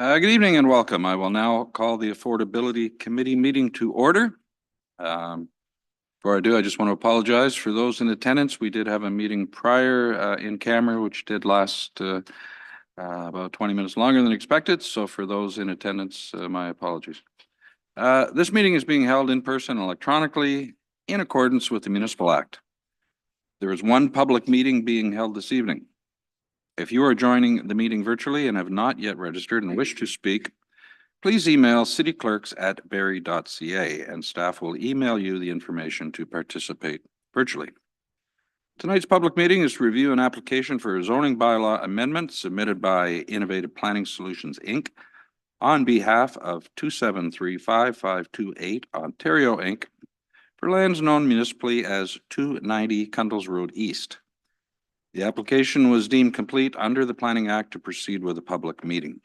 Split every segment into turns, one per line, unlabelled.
Good evening and welcome. I will now call the Affordability Committee meeting to order. Before I do, I just want to apologize for those in attendance. We did have a meeting prior in camera, which did last about 20 minutes longer than expected. So for those in attendance, my apologies. This meeting is being held in person electronically in accordance with the Municipal Act. There is one public meeting being held this evening. If you are joining the meeting virtually and have not yet registered and wish to speak, please email cityclerks@barrie.ca and staff will email you the information to participate virtually. Tonight's public meeting is to review an application for a zoning bylaw amendment submitted by Innovative Planning Solutions, Inc. on behalf of 2735528 Ontario, Inc. for lands known municipally as 290 Cundles Road East. The application was deemed complete under the Planning Act to proceed with a public meeting.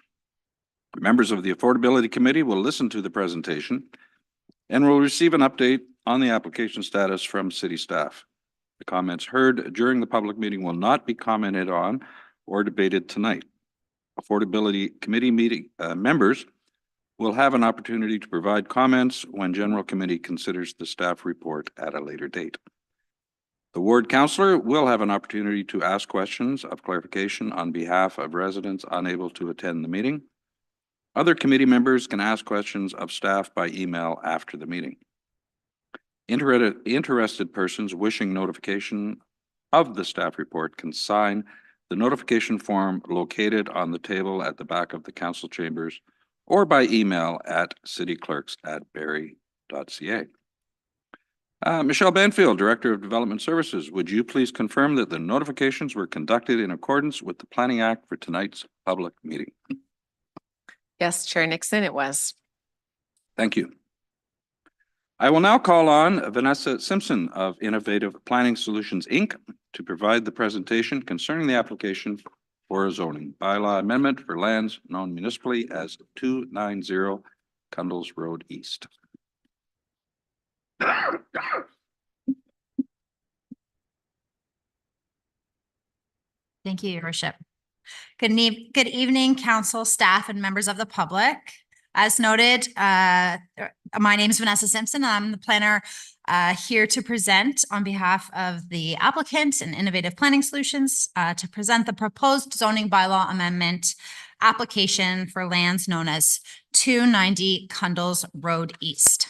Members of the Affordability Committee will listen to the presentation and will receive an update on the application status from city staff. The comments heard during the public meeting will not be commented on or debated tonight. Affordability Committee meeting members will have an opportunity to provide comments when General Committee considers the staff report at a later date. The ward councillor will have an opportunity to ask questions of clarification on behalf of residents unable to attend the meeting. Other committee members can ask questions of staff by email after the meeting. Interested persons wishing notification of the staff report can sign the notification form located on the table at the back of the council chambers or by email at cityclerks@barrie.ca. Michelle Banfield, Director of Development Services, would you please confirm that the notifications were conducted in accordance with the Planning Act for tonight's public meeting?
Yes, Chair Nixon, it was.
Thank you. I will now call on Vanessa Simpson of Innovative Planning Solutions, Inc. to provide the presentation concerning the application for a zoning bylaw amendment for lands known municipally as 290 Cundles Road East.
Thank you, Your Worship. Good evening, council, staff, and members of the public. As noted, my name is Vanessa Simpson. I'm the planner here to present on behalf of the applicant and Innovative Planning Solutions to present the proposed zoning bylaw amendment application for lands known as 290 Cundles Road East.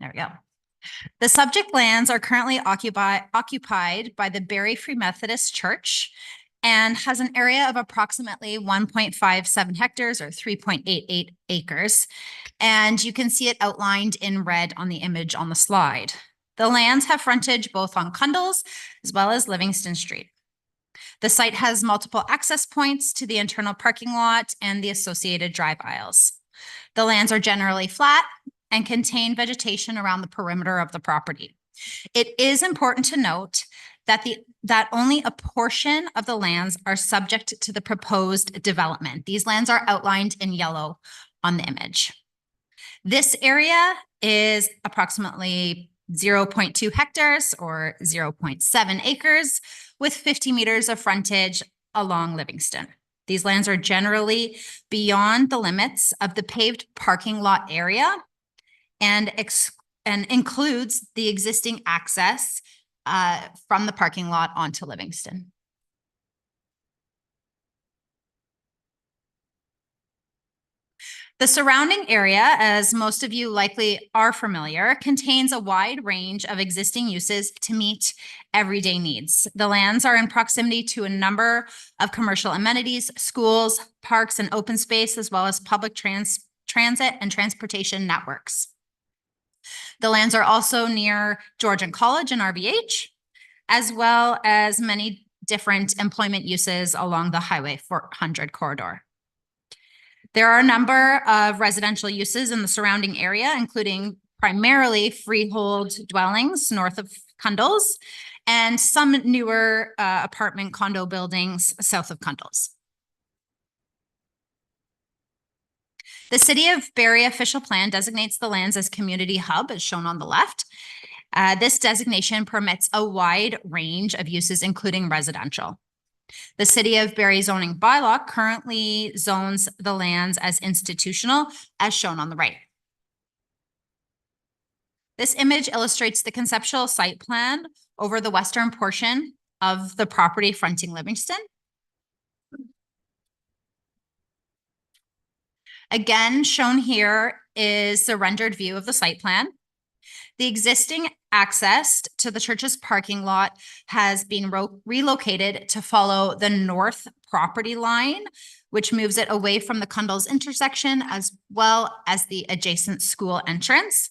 There we go. The subject lands are currently occupied by the Barrie Free Methodist Church and has an area of approximately 1.57 hectares or 3.88 acres. And you can see it outlined in red on the image on the slide. The lands have frontage both on Cundles as well as Livingston Street. The site has multiple access points to the internal parking lot and the associated drive aisles. The lands are generally flat and contain vegetation around the perimeter of the property. It is important to note that only a portion of the lands are subject to the proposed development. These lands are outlined in yellow on the image. This area is approximately 0.2 hectares or 0.7 acres with 50 meters of frontage along Livingston. These lands are generally beyond the limits of the paved parking lot area and includes the existing access from the parking lot onto Livingston. The surrounding area, as most of you likely are familiar, contains a wide range of existing uses to meet everyday needs. The lands are in proximity to a number of commercial amenities, schools, parks, and open space, as well as public transit and transportation networks. The lands are also near Georgian College and RVH, as well as many different employment uses along the Highway 400 corridor. There are a number of residential uses in the surrounding area, including primarily freehold dwellings north of Cundles and some newer apartment condo buildings south of Cundles. The City of Barrie official plan designates the lands as community hub, as shown on the left. This designation permits a wide range of uses, including residential. The City of Barrie zoning bylaw currently zones the lands as institutional, as shown on the right. This image illustrates the conceptual site plan over the western portion of the property fronting Livingston. Again, shown here is the rendered view of the site plan. The existing access to the church's parking lot has been relocated to follow the north property line, which moves it away from the Cundles intersection as well as the adjacent school entrance.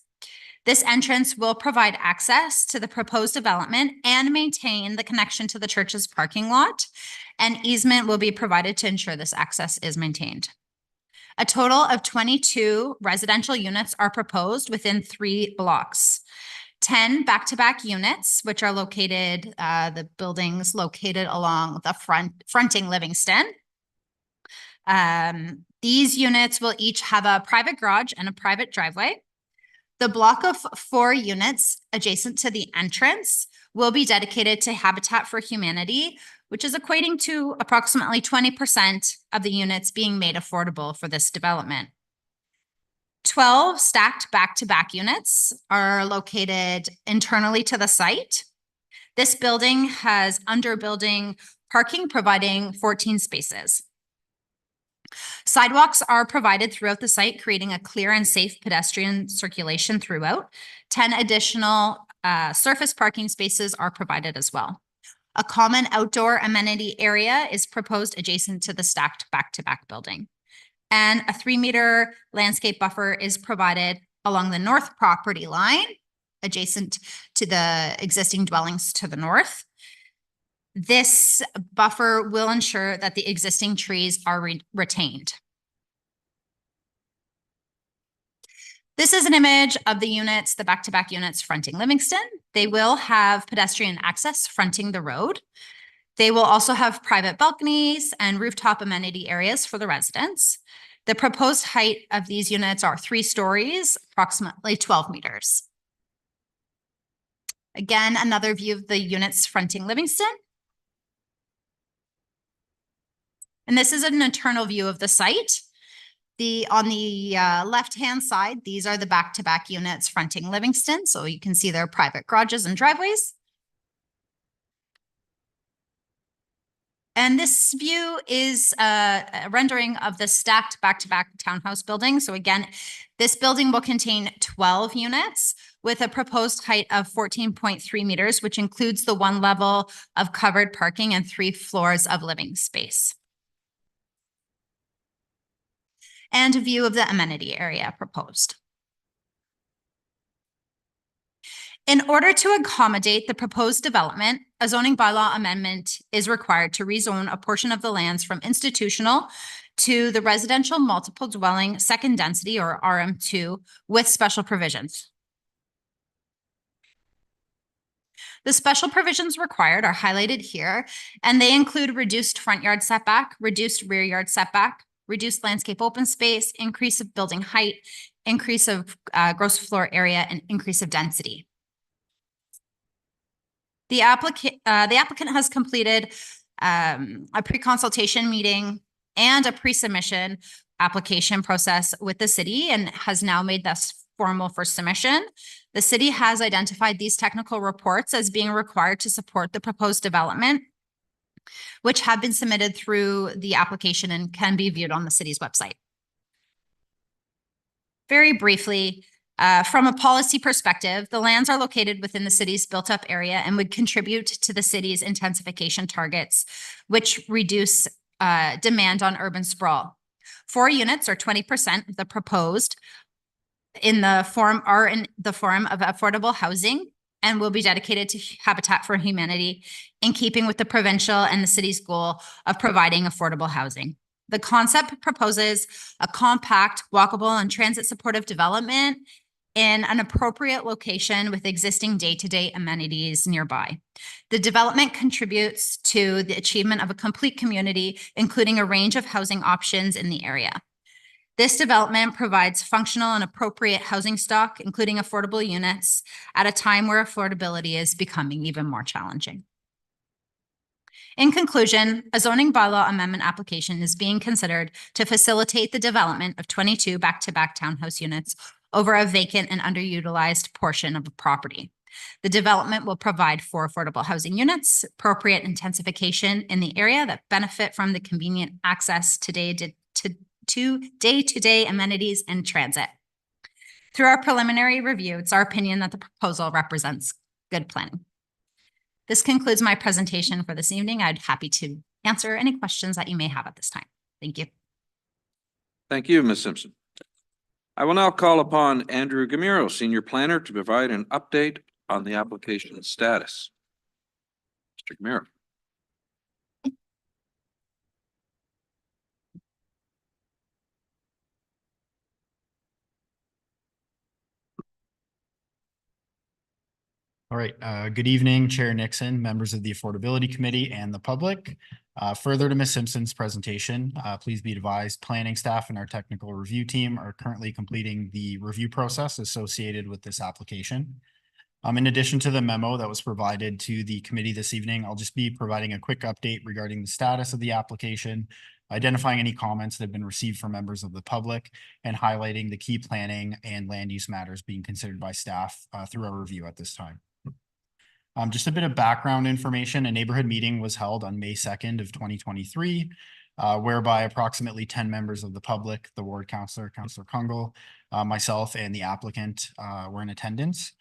This entrance will provide access to the proposed development and maintain the connection to the church's parking lot. An easement will be provided to ensure this access is maintained. A total of 22 residential units are proposed within 3 blocks. 10 back-to-back units, which are located, the buildings located along the fronting Livingston. These units will each have a private garage and a private driveway. The block of 4 units adjacent to the entrance will be dedicated to Habitat for Humanity, which is equating to approximately 20% of the units being made affordable for this development. 12 stacked back-to-back units are located internally to the site. This building has under-building parking, providing 14 spaces. Sidewalks are provided throughout the site, creating a clear and safe pedestrian circulation throughout. 10 additional surface parking spaces are provided as well. A common outdoor amenity area is proposed adjacent to the stacked back-to-back building. And a 3-meter landscape buffer is provided along the north property line, adjacent to the existing dwellings to the north. This buffer will ensure that the existing trees are retained. This is an image of the units, the back-to-back units fronting Livingston. They will have pedestrian access fronting the road. They will also have private balconies and rooftop amenity areas for the residents. The proposed height of these units are 3 stories, approximately 12 meters. Again, another view of the units fronting Livingston. And this is an internal view of the site. On the left-hand side, these are the back-to-back units fronting Livingston. So you can see their private garages and driveways. And this view is a rendering of the stacked back-to-back townhouse building. So again, this building will contain 12 units with a proposed height of 14.3 meters, which includes the 1 level of covered parking and 3 floors of living space. And a view of the amenity area proposed. In order to accommodate the proposed development, a zoning bylaw amendment is required to rezone a portion of the lands from institutional to the residential multiple dwelling second density or RM2 with special provisions. The special provisions required are highlighted here, and they include reduced front yard setback, reduced rear yard setback, reduced landscape open space, increase of building height, increase of gross floor area, and increase of density. The applicant has completed a pre-consultation meeting and a pre-submission application process with the city and has now made this formal for submission. The city has identified these technical reports as being required to support the proposed development, which have been submitted through the application and can be viewed on the city's website. Very briefly, from a policy perspective, the lands are located within the city's built-up area and would contribute to the city's intensification targets, which reduce demand on urban sprawl. 4 units or 20% of the proposed in the form of affordable housing and will be dedicated to Habitat for Humanity in keeping with the provincial and the city's goal of providing affordable housing. The concept proposes a compact, walkable, and transit supportive development in an appropriate location with existing day-to-day amenities nearby. The development contributes to the achievement of a complete community, including a range of housing options in the area. This development provides functional and appropriate housing stock, including affordable units, at a time where affordability is becoming even more challenging. In conclusion, a zoning bylaw amendment application is being considered to facilitate the development of 22 back-to-back townhouse units over a vacant and underutilized portion of a property. The development will provide for affordable housing units, appropriate intensification in the area that benefit from the convenient access to day-to-day amenities and transit. Through our preliminary review, it's our opinion that the proposal represents good planning. This concludes my presentation for this evening. I'd be happy to answer any questions that you may have at this time. Thank you.
Thank you, Ms. Simpson. I will now call upon Andrew Gamiro, Senior Planner, to provide an update on the application status. Mr. Gamiro.
All right. Good evening, Chair Nixon, members of the Affordability Committee and the public. Further to Ms. Simpson's presentation, please be advised planning staff and our technical review team are currently completing the review process associated with this application. In addition to the memo that was provided to the committee this evening, I'll just be providing a quick update regarding the status of the application, identifying any comments that have been received from members of the public, and highlighting the key planning and land use matters being considered by staff through our review at this time. Just a bit of background information. A neighborhood meeting was held on May 2nd of 2023, whereby approximately 10 members of the public, the ward councillor, Councillor Kungle, myself, and the applicant were in attendance.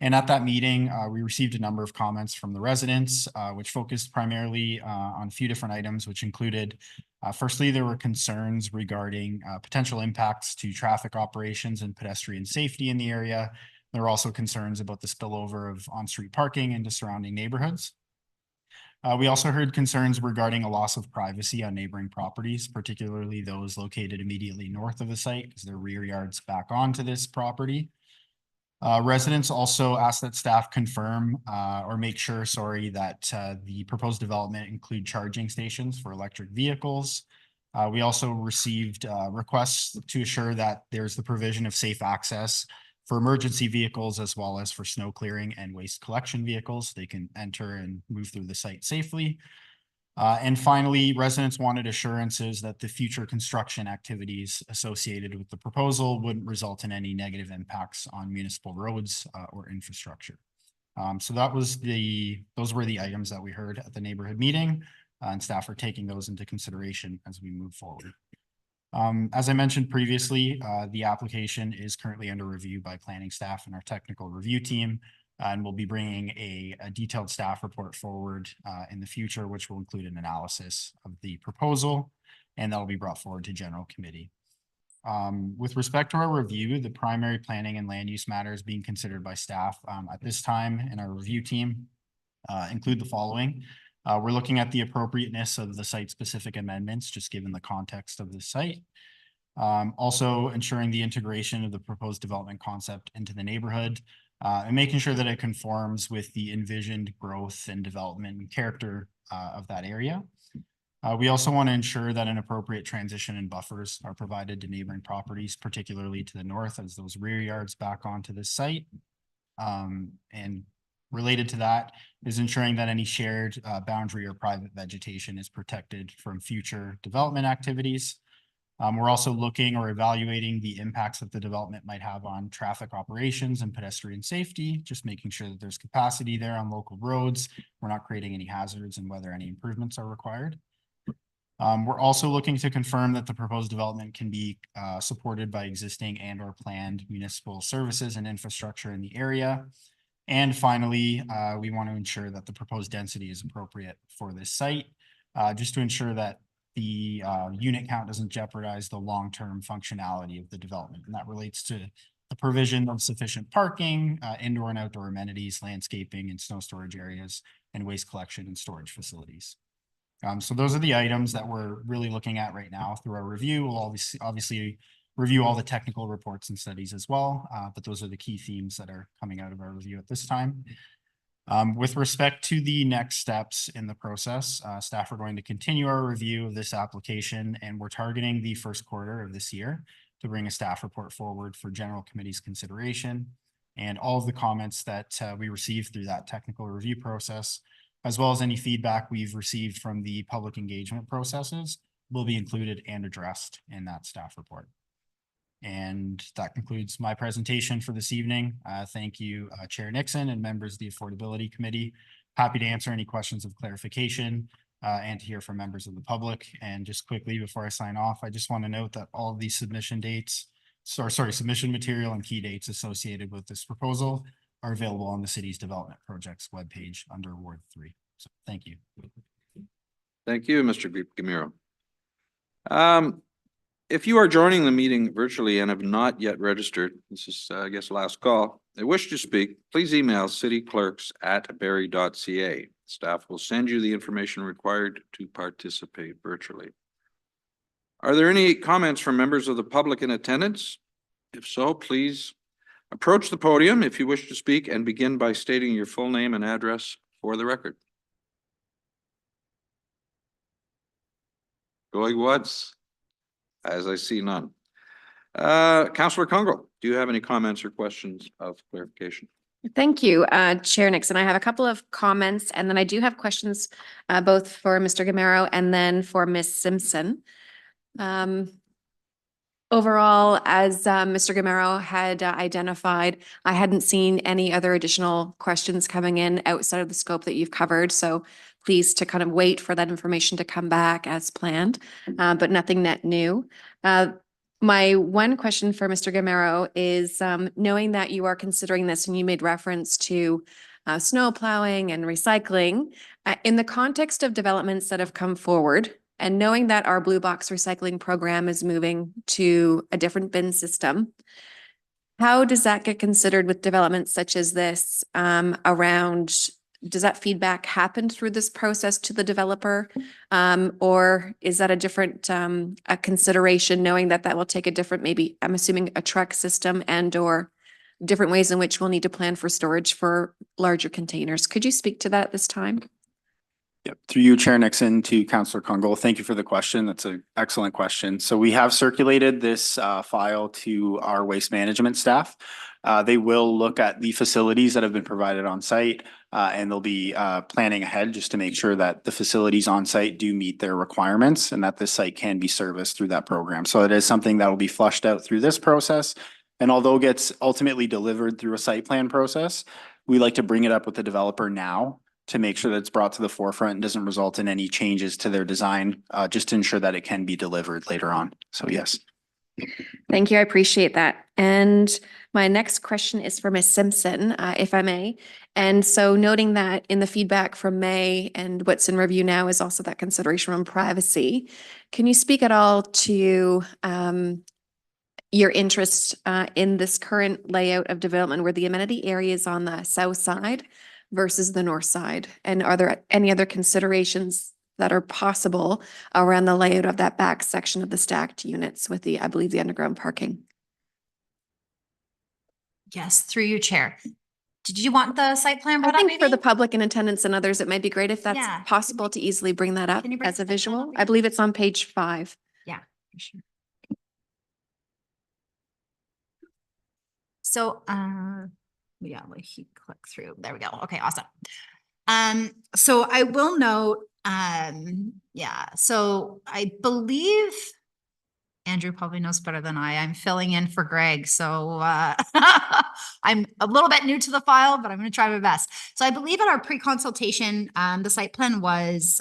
And at that meeting, we received a number of comments from the residents, which focused primarily on a few different items, which included, firstly, there were concerns regarding potential impacts to traffic operations and pedestrian safety in the area. There were also concerns about the spillover of on-street parking into surrounding neighborhoods. We also heard concerns regarding a loss of privacy on neighboring properties, particularly those located immediately north of the site, because their rear yards back onto this property. Residents also asked that staff confirm or make sure, that the proposed development include charging stations for electric vehicles. We also received requests to assure that there's the provision of safe access for emergency vehicles, as well as for snow clearing and waste collection vehicles. They can enter and move through the site safely. And finally, residents wanted assurances that the future construction activities associated with the proposal wouldn't result in any negative impacts on municipal roads or infrastructure. So those were the items that we heard at the neighborhood meeting, and staff are taking those into consideration as we move forward. As I mentioned previously, the application is currently under review by planning staff and our technical review team, and we'll be bringing a detailed staff report forward in the future, which will include an analysis of the proposal, and that will be brought forward to general committee. With respect to our review, the primary planning and land use matters being considered by staff at this time in our review team include the following. We're looking at the appropriateness of the site-specific amendments, just given the context of the site. Also ensuring the integration of the proposed development concept into the neighborhood and making sure that it conforms with the envisioned growth and development and character of that area. We also want to ensure that an appropriate transition and buffers are provided to neighboring properties, particularly to the north, as those rear yards back onto this site. And related to that is ensuring that any shared boundary or private vegetation is protected from future development activities. We're also looking or evaluating the impacts that the development might have on traffic operations and pedestrian safety, just making sure that there's capacity there on local roads. We're not creating any hazards and whether any improvements are required. We're also looking to confirm that the proposed development can be supported by existing and or planned municipal services and infrastructure in the area. And finally, we want to ensure that the proposed density is appropriate for this site, just to ensure that the unit count doesn't jeopardize the long-term functionality of the development. And that relates to the provision of sufficient parking, indoor and outdoor amenities, landscaping and snow storage areas, and waste collection and storage facilities. So those are the items that we're really looking at right now through our review. We'll obviously review all the technical reports and studies as well, but those are the key themes that are coming out of our review at this time. With respect to the next steps in the process, staff are going to continue our review of this application, and we're targeting the first quarter of this year to bring a staff report forward for general committee's consideration. And all of the comments that we received through that technical review process as well as any feedback we've received from the public engagement processes will be included and addressed in that staff report. And that concludes my presentation for this evening. Thank you, Chair Nixon and members of the Affordability Committee. Happy to answer any questions of clarification and to hear from members of the public. And just quickly before I sign off, I just want to note that all of these submission dates, submission material and key dates associated with this proposal are available on the city's development projects webpage under Ward 3. So thank you.
Thank you, Mr. Gamiro. If you are joining the meeting virtually and have not yet registered, this is, I guess, last call, and wish to speak, please email cityclerks@barrie.ca. Staff will send you the information required to participate virtually. Are there any comments from members of the public in attendance? If so, please approach the podium if you wish to speak and begin by stating your full name and address for the record. Going once, as I see none. Councillor Congo, do you have any comments or questions of clarification?
Thank you, Chair Nixon. I have a couple of comments, and then I do have questions both for Mr. Gamero and then for Ms. Simpson. Overall, as Mr. Gamero had identified, I hadn't seen any other additional questions coming in outside of the scope that you've covered. So pleased to kind of wait for that information to come back as planned, but nothing net new. My one question for Mr. Gamero is knowing that you are considering this and you made reference to snow plowing and recycling, in the context of developments that have come forward, and knowing that our blue box recycling program is moving to a different bin system, how does that get considered with developments such as this around, does that feedback happen through this process to the developer? Or is that a different a consideration, knowing that that will take a different, maybe I'm assuming a truck system and or different ways in which we'll need to plan for storage for larger containers? Could you speak to that at this time?
Yep. Through you, Chair Nixon, to Councillor Congo. Thank you for the question. That's an excellent question. So we have circulated this file to our waste management staff. They will look at the facilities that have been provided on site and they'll be planning ahead just to make sure that the facilities on site do meet their requirements and that this site can be serviced through that program. So it is something that will be flushed out through this process. And although it gets ultimately delivered through a site plan process, we like to bring it up with the developer now to make sure that it's brought to the forefront and doesn't result in any changes to their design, just to ensure that it can be delivered later on. So yes.
Thank you. I appreciate that. And my next question is for Ms. Simpson, if I may. And so noting that in the feedback from May and what's in review now is also that consideration on privacy, can you speak at all to your interest in this current layout of development where the amenity area is on the south side versus the north side? And are there any other considerations that are possible around the layout of that back section of the stacked units with the, I believe, the underground parking?
Yes, through you, Chair. Did you want the site plan
I
brought up,
think for
maybe?
the public in attendance and others, it might be great if that's
Yeah.
possible to easily bring that up
Can you bring
as a
the site plan
visual.
up
I
again?
believe it's on page 5.
Yeah, for sure. So, yeah, like he click through. There we go. Okay, awesome. So I will note, yeah, so I believe Andrew probably knows better than I. I'm filling in for Greg, so I'm a little bit new to the file, but I'm going to try my best. So I believe at our pre-consultation, the site plan was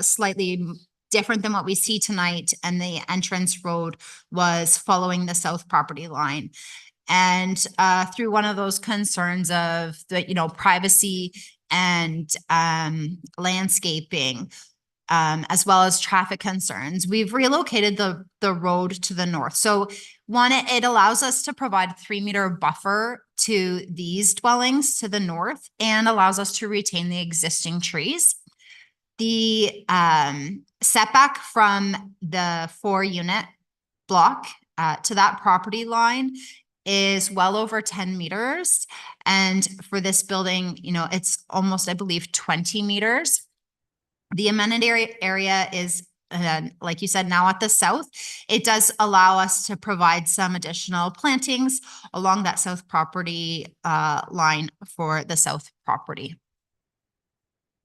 slightly different than what we see tonight, and the entrance road was following the south property line. And through one of those concerns of the, privacy and landscaping, as well as traffic concerns, we've relocated the road to the north. So one, it allows us to provide a 3-meter buffer to these dwellings to the north and allows us to retain the existing trees. The setback from the 4-unit block to that property line is well over 10 meters. And for this building, it's almost, I believe, 20 meters. The amenity area is, like you said, now at the south. It does allow us to provide some additional plantings along that south property line for the south property.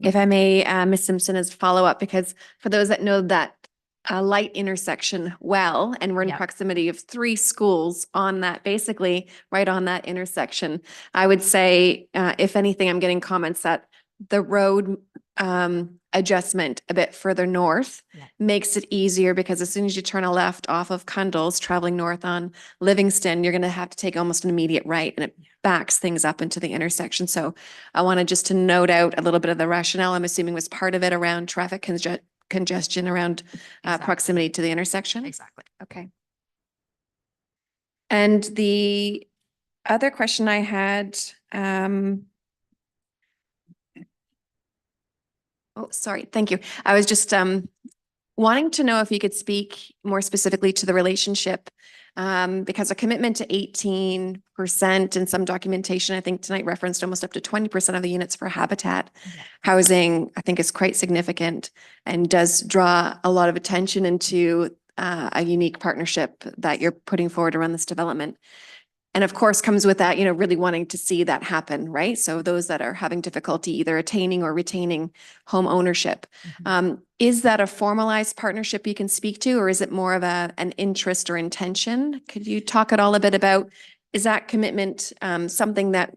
If I may, Ms. Simpson, as follow-up, because for those that know that light intersection well, and we're in
Yep.
proximity of 3 schools on that, basically right on that intersection, I would say, if anything, I'm getting comments that the road adjustment a bit further north
Yeah.
makes it easier, because as soon as you turn a left off of Cundles, traveling north on Livingston, you're going to have to take almost an immediate right, and it backs things up into the intersection. So I wanted just to note out a little bit of the rationale, I'm assuming was part of it around traffic congestion around
Exactly.
proximity to the intersection.
Exactly.
Okay. And the other question I had, oh, sorry, thank you. I was just wanting to know if you could speak more specifically to the relationship, because a commitment to 18% in some documentation, I think tonight referenced almost up to 20% of the units for habitat
Yeah.
housing, I think is quite significant and does draw a lot of attention into a unique partnership that you're putting forward around this development. And of course, comes with that, really wanting to see that happen, right? So those that are having difficulty either attaining or retaining home ownership. Is that a formalized partnership you can speak to, or is it more of an interest or intention? Could you talk at all a bit about, is that commitment something that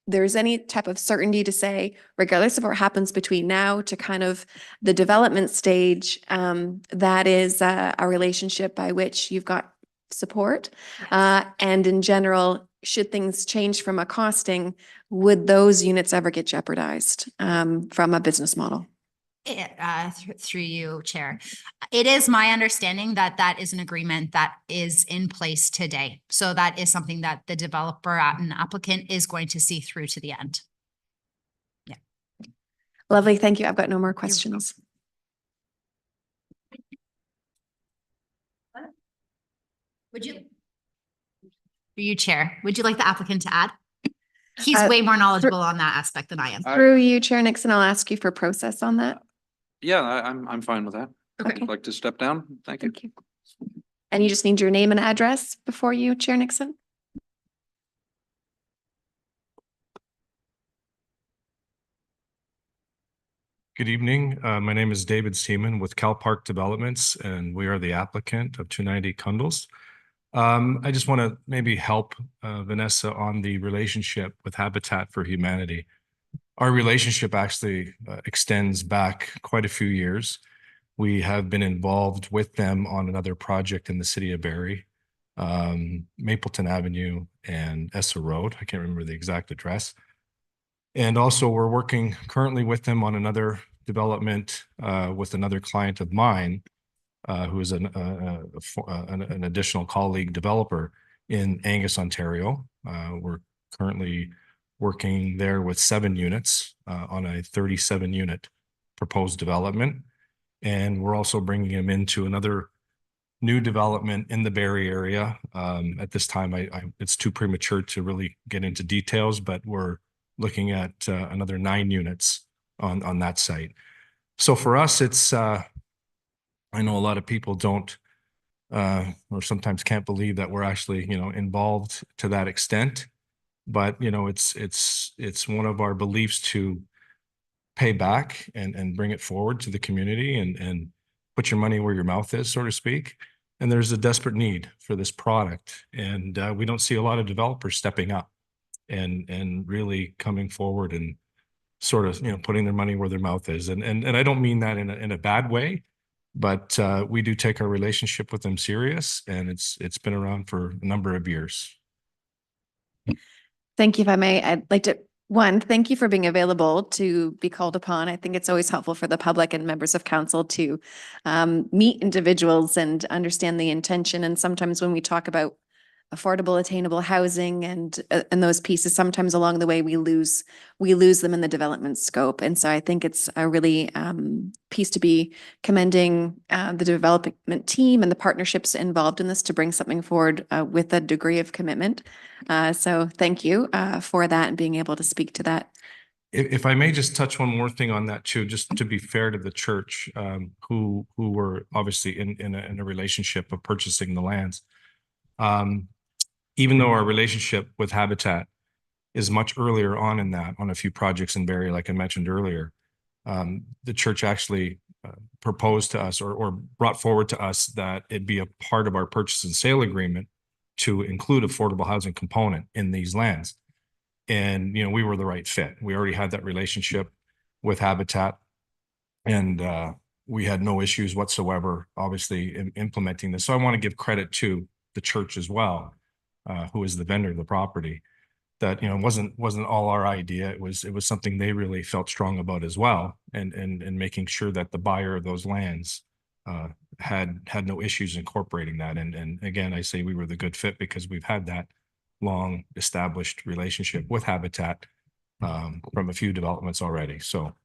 there's any type of certainty to say, regardless of what happens between now to kind of the development stage, that is a relationship by which you've got support?
Yes.
And in general, should things change from a costing, would those units ever get jeopardized from a business model?
Through you, Chair. It is my understanding that that is an agreement that is in place today. So that is something that the developer and applicant is going to see through to the end.
Lovely, thank you. I've got no more questions.
Would you? For you, Chair, would you like the applicant to add? He's
Uh,
way more knowledgeable on that aspect than I am.
Through you, Chair Nixon, I'll ask you for process on that.
Yeah, I'm fine with that.
Okay.
I'd like to step down. Thank you.
Thank you. And you just need your name and address before you, Chair Nixon?
Good evening. My name is David Seaman with Cal Park Developments, and we are the applicant of 290 Cundles. I just want to maybe help Vanessa on the relationship with Habitat for Humanity. Our relationship actually extends back quite a few years. We have been involved with them on another project in the City of Barrie, Mapleton Avenue and Essa Road. I can't remember the exact address. And also we're working currently with them on another development with another client of mine, who is an additional colleague developer in Angus, Ontario. We're currently working there with 7 units on a 37 unit proposed development. And we're also bringing him into another new development in the Barrie area. At this time, it's too premature to really get into details, but we're looking at another 9 units on that site. So for us, it's, I know a lot of people don't, or sometimes can't believe that we're actually, involved to that extent. But, it's one of our beliefs to pay back and bring it forward to the community and put your money where your mouth is, so to speak. And there's a desperate need for this product. And we don't see a lot of developers stepping up and really coming forward and sort of, putting their money where their mouth is. And I don't mean that in a bad way, but we do take our relationship with them serious, and it's been around for a number of years.
Thank you. If I may, I'd like to, thank you for being available to be called upon. I think it's always helpful for the public and members of council to meet individuals and understand the intention. And sometimes when we talk about affordable, attainable housing and those pieces, sometimes along the way we lose them in the development scope. And so I think it's a really piece to be commending the development team and the partnerships involved in this to bring something forward with a degree of commitment. So thank you for that and being able to speak to that.
If I may just touch one more thing on that too, just to be fair to the church, who were obviously in a relationship of purchasing the lands. Even though our relationship with Habitat is much earlier on in that, on a few projects in Barrie, like I mentioned earlier, the church actually proposed to us or brought forward to us that it be a part of our purchase and sale agreement to include affordable housing component in these lands. And, you know, we were the right fit. We already had that relationship with Habitat, and we had no issues whatsoever, obviously, in implementing this. So I want to give credit to the church as well, who is the vendor of the property. That, you know, wasn't all our idea. It was something they really felt strong about as well, and making sure that the buyer of those lands had no issues incorporating that. And again, I say we were the good fit because we've had that long established relationship with Habitat from a few developments already. So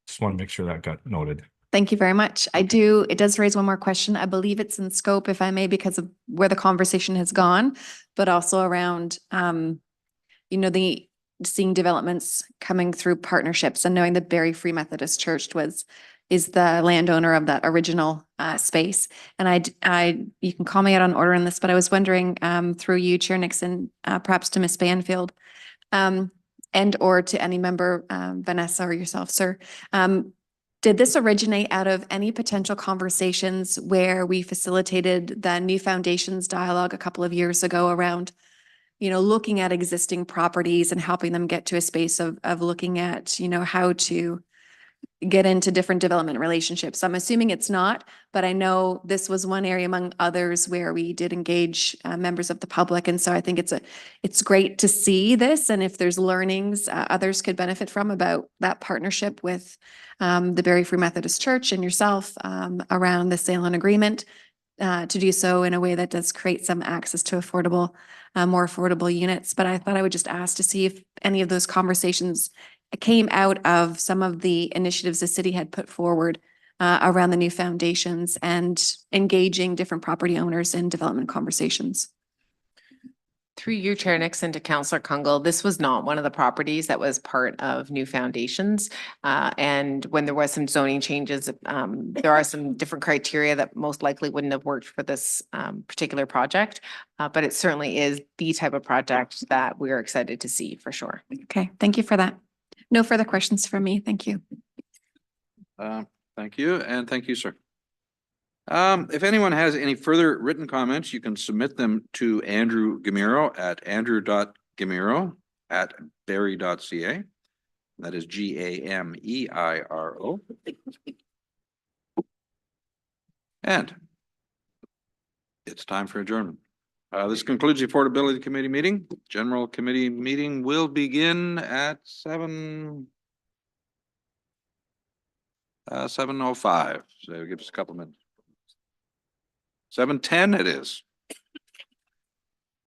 just want to make sure that got noted.
Thank you very much. It does raise one more question. I believe it's in scope, if I may, because of where the conversation has gone, but also around, the seeing developments coming through partnerships and knowing the Barrie Free Methodist Church is the landowner of that original space. And you can call me out on order on this, but I was wondering through you, Chair Nixon, perhaps to Ms. Banfield, and or to any member, Vanessa or yourself, sir. Did this originate out of any potential conversations where we facilitated the New Foundations dialogue a couple of years ago around, looking at existing properties and helping them get to a space of looking at, how to get into different development relationships? I'm assuming it's not, but I know this was one area among others where we did engage members of the public. And so I think it's great to see this. And if there's learnings others could benefit from about that partnership with the Barrie Free Methodist Church and yourself around the sale and agreement, to do so in a way that does create some access to more affordable units. But I thought I would just ask to see if any of those conversations came out of some of the initiatives the city had put forward around the New Foundations and engaging different property owners in development conversations.
Through you, Chair Nixon, to Councillor Kungle, this was not one of the properties that was part of New Foundations. And when there was some zoning changes, there are some different criteria that most likely wouldn't have worked for this particular project. But it certainly is the type of project that we're excited to see for sure.
Okay, thank you for that. No further questions from me. Thank you.
Thank you, and thank you, sir. If anyone has any further written comments, you can submit them to Andrew Gamiro at andrew.gamiro@barrie.ca. That is GAMEIRO. And it's time for adjournment. This concludes the Affordability Committee meeting. General Committee meeting will begin at 7:05. So give us a couple minutes. 7:10 it is.